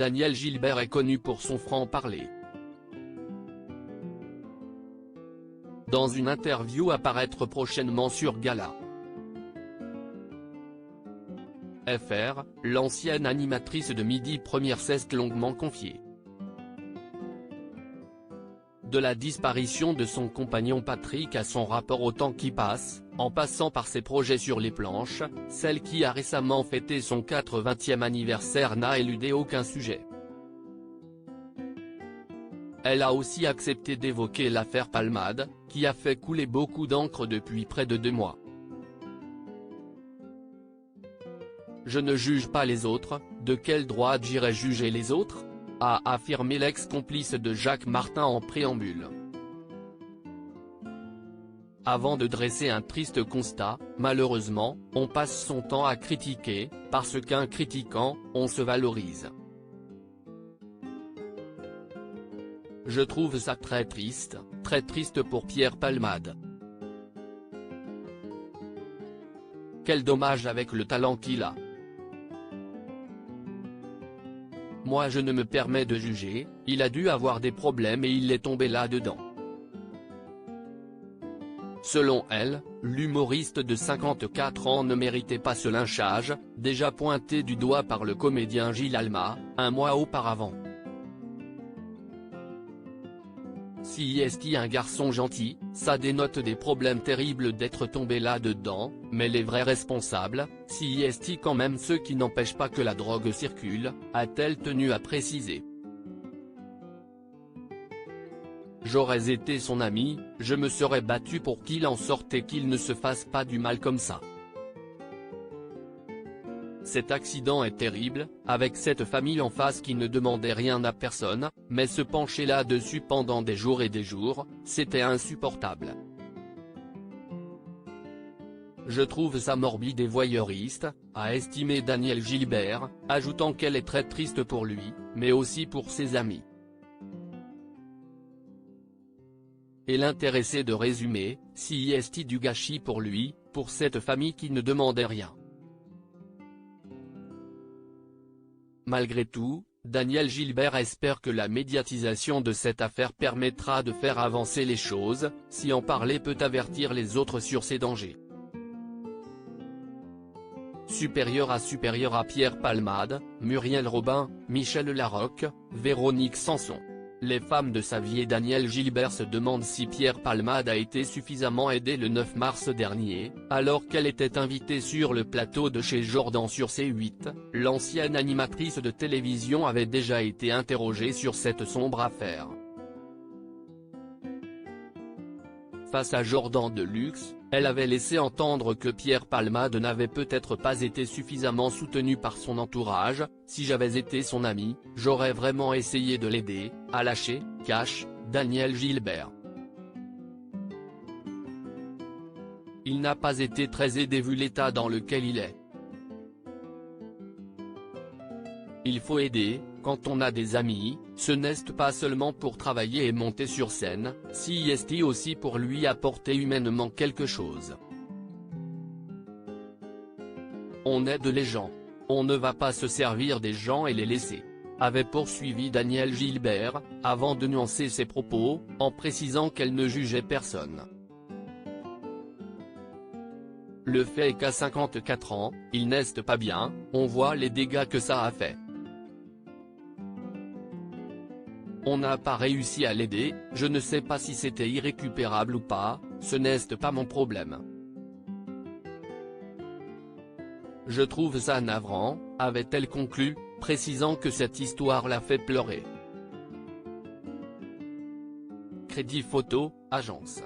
Daniel Gilbert est connu pour son franc-parler. Dans une interview à paraître prochainement sur Gala. FR, l'ancienne animatrice de Midi Première s'est longuement confiée de la disparition de son compagnon Patrick à son rapport au temps qui passe, en passant par ses projets sur les planches, celle qui a récemment fêté son 80e anniversaire n'a éludé aucun sujet. Elle a aussi accepté d'évoquer l'affaire Palmade, qui a fait couler beaucoup d'encre depuis près de 2 mois. Je ne juge pas les autres, de quel droit j'irais juger les autres ? A affirmé l'ex-complice de Jacques Martin en préambule. Avant de dresser un triste constat, malheureusement, on passe son temps à critiquer, parce qu'en critiquant, on se valorise. Je trouve ça très triste pour Pierre Palmade. Quel dommage avec le talent qu'il a. Moi je ne me permets de juger, il a dû avoir des problèmes et il est tombé là-dedans. Selon elle, l'humoriste de 54 ans ne méritait pas ce lynchage, déjà pointé du doigt par le comédien Gilles Alma, 1 mois auparavant. Si est un garçon gentil, ça dénote des problèmes terribles d'être tombé là-dedans, mais les vrais responsables, si est quand même ceux qui n'empêchent pas que la drogue circule, a-t-elle tenu à préciser. J'aurais été son ami, je me serais battu pour qu'il en sorte et qu'il ne se fasse pas du mal comme ça. Cet accident est terrible, avec cette famille en face qui ne demandait rien à personne, mais se pencher là-dessus pendant des jours et des jours, c'était insupportable. Je trouve ça morbide et voyeuriste, a estimé Daniel Gilbert, ajoutant qu'elle est très triste pour lui, mais aussi pour ses amis. Et l'intéressé de résumer, si est du gâchis pour lui, pour cette famille qui ne demandait rien. Malgré tout, Daniel Gilbert espère que la médiatisation de cette affaire permettra de faire avancer les choses, si en parler peut avertir les autres sur ces dangers. Supérieur à Pierre Palmade, Muriel Robin, Michel Larocque, Véronique Sanson. Les femmes de sa vie et Daniel Gilbert se demandent si Pierre Palmade a été suffisamment aidé le 9 mars dernier, alors qu'elle était invitée sur le plateau de chez Jordan sur C8, l'ancienne animatrice de télévision avait déjà été interrogée sur cette sombre affaire. Face à Jordan de Luxe, elle avait laissé entendre que Pierre Palmade n'avait peut-être pas été suffisamment soutenu par son entourage. Si j'avais été son ami, j'aurais vraiment essayé de l'aider, a lâché, cache, Daniel Gilbert. Il n'a pas été très aidé vu l'état dans lequel il est. Il faut aider, quand on a des amis, ce n'est pas seulement pour travailler et monter sur scène, si est aussi pour lui apporter humainement quelque chose. On aide les gens. On ne va pas se servir des gens et les laisser. Avait poursuivi Daniel Gilbert, avant de nuancer ses propos, en précisant qu'elle ne jugeait personne. Le fait est qu'à 54 ans, il n'est pas bien, on voit les dégâts que ça a fait. On n'a pas réussi à l'aider, je ne sais pas si c'était irrécupérable ou pas, ce n'est pas mon problème. Je trouve ça navrant, avait-elle conclu, précisant que cette histoire l'a fait pleurer. Crédit Photo, agence.